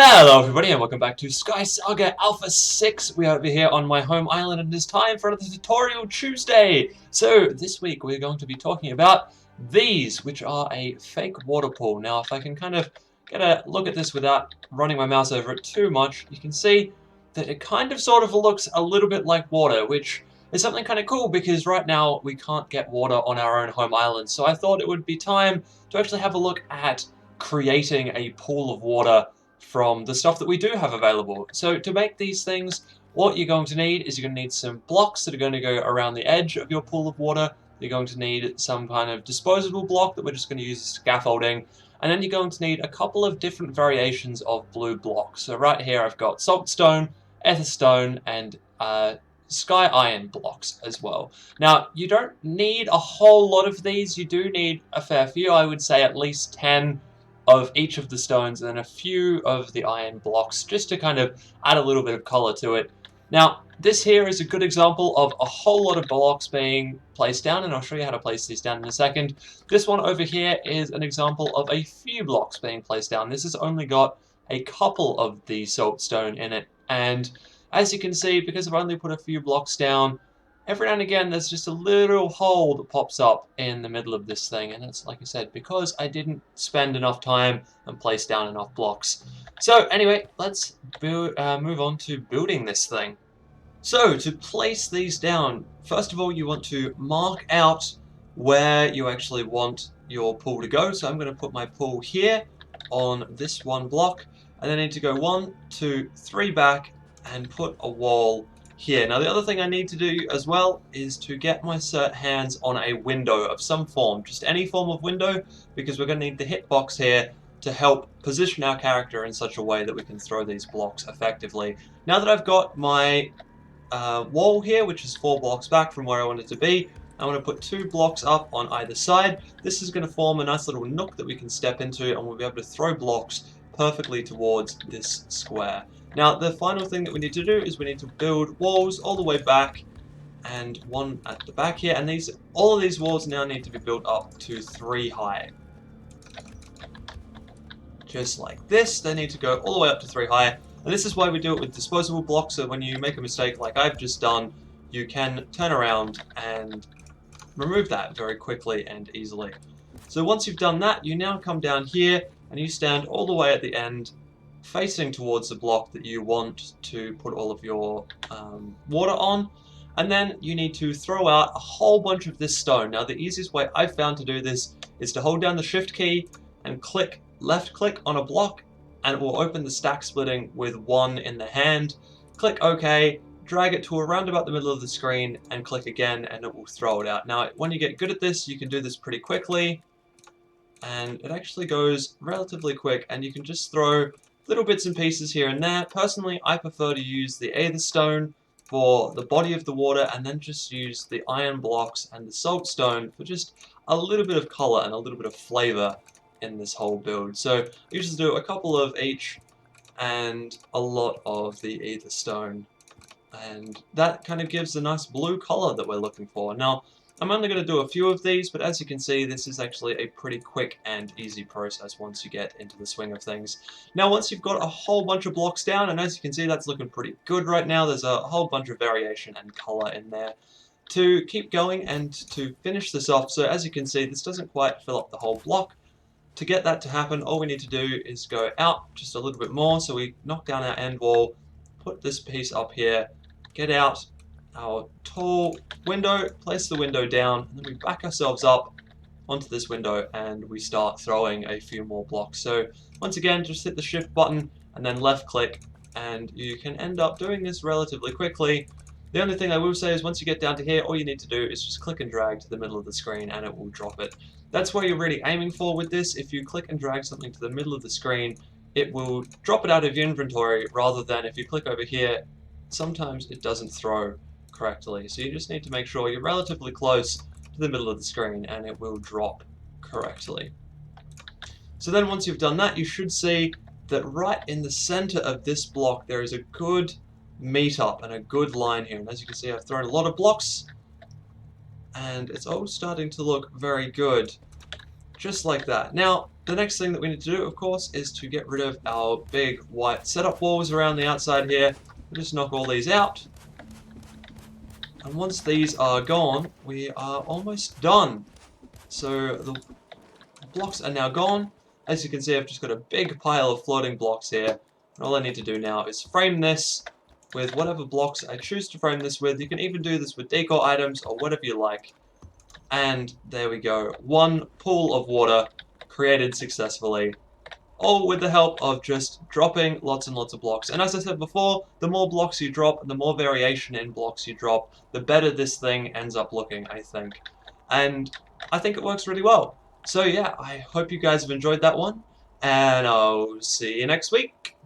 Hello everybody and welcome back to SkySaga Alpha 6. We are over here on my home island and it is time for another Tutorial Tuesday. So this week we're going to be talking about these, which are a fake water pool. Now if I can kind of get a look at this without running my mouse over it too much, you can see that it kind of sort of looks a little bit like water, which is something kind of cool because right now we can't get water on our own home island. So I thought it would be time to actually have a look at creating a pool of water from the stuff that we do have available. So to make these things, what you're going to need is you're going to need some blocks that are going to go around the edge of your pool of water. You're going to need some kind of disposable block that we're just going to use as scaffolding. And then you're going to need a couple of different variations of blue blocks. So right here I've got saltstone, etherstone, and sky iron blocks as well. Now, you don't need a whole lot of these. You do need a fair few. I would say at least 10 of each of the stones and then a few of the iron blocks just to kind of add a little bit of color to it. Now, this here is a good example of a whole lot of blocks being placed down, and I'll show you how to place these down in a second. This one over here is an example of a few blocks being placed down. This has only got a couple of the saltstone in it, and as you can see, because I've only put a few blocks down, every now and again there's just a little hole that pops up in the middle of this thing, and it's, like I said, because I didn't spend enough time and place down enough blocks. So anyway, let's move on to building this thing. So to place these down, first of all you want to mark out where you actually want your pool to go. So I'm going to put my pool here on this one block, and then I need to go 1, 2, 3 back and put a wall here. Now the other thing I need to do as well is to get my hands on a window of some form, just any form of window, because we're going to need the hitbox here to help position our character in such a way that we can throw these blocks effectively. Now that I've got my wall here, which is 4 blocks back from where I want it to be, I'm going to put 2 blocks up on either side. This is going to form a nice little nook that we can step into, and we'll be able to throw blocks perfectly towards this square. Now, the final thing that we need to do is we need to build walls all the way back and one at the back here. And all of these walls now need to be built up to 3 high. Just like this, they need to go all the way up to 3 high. And this is why we do it with disposable blocks, so when you make a mistake like I've just done, you can turn around and remove that very quickly and easily. So once you've done that, you now come down here and you stand all the way at the end, facing towards the block that you want to put all of your water on, and then you need to throw out a whole bunch of this stone. Now the easiest way I've found to do this is to hold down the shift key and left click on a block, and it will open the stack splitting with 1 in the hand. Click OK, drag it to around about the middle of the screen and click again and it will throw it out. Now when you get good at this, you can do this pretty quickly, and it actually goes relatively quick, and you can just throw little bits and pieces here and there. Personally, I prefer to use the Aetherstone for the body of the water, and then just use the iron blocks and the saltstone for just a little bit of color and a little bit of flavor in this whole build. So you just do a couple of each and a lot of the Aetherstone, and that kind of gives a nice blue color that we're looking for. Now, I'm only going to do a few of these, but as you can see, this is actually a pretty quick and easy process once you get into the swing of things. Now, once you've got a whole bunch of blocks down, and as you can see, that's looking pretty good right now, there's a whole bunch of variation and color in there. To keep going and to finish this off, so as you can see, this doesn't quite fill up the whole block. To get that to happen, all we need to do is go out just a little bit more, so we knock down our end wall, put this piece up here, get out our tall window, place the window down, and then we back ourselves up onto this window and we start throwing a few more blocks. So once again, just hit the shift button and then left click, and you can end up doing this relatively quickly. The only thing I will say is once you get down to here, all you need to do is just click and drag to the middle of the screen and it will drop it. That's what you're really aiming for with this. If you click and drag something to the middle of the screen, it will drop it out of your inventory, rather than if you click over here, sometimes it doesn't throw correctly. So you just need to make sure you're relatively close to the middle of the screen and it will drop correctly. So then once you've done that, you should see that right in the center of this block there is a good meetup and a good line here. And as you can see, I've thrown a lot of blocks and it's all starting to look very good. Just like that. Now, the next thing that we need to do, of course, is to get rid of our big white setup walls around the outside here. We'll just knock all these out. And once these are gone, we are almost done. So the blocks are now gone. As you can see, I've just got a big pile of floating blocks here. And all I need to do now is frame this with whatever blocks I choose to frame this with. You can even do this with decor items or whatever you like. And there we go. One pool of water created successfully. All with the help of just dropping lots and lots of blocks. And as I said before, the more blocks you drop, the more variation in blocks you drop, the better this thing ends up looking, I think. And I think it works really well. So yeah, I hope you guys have enjoyed that one, and I'll see you next week.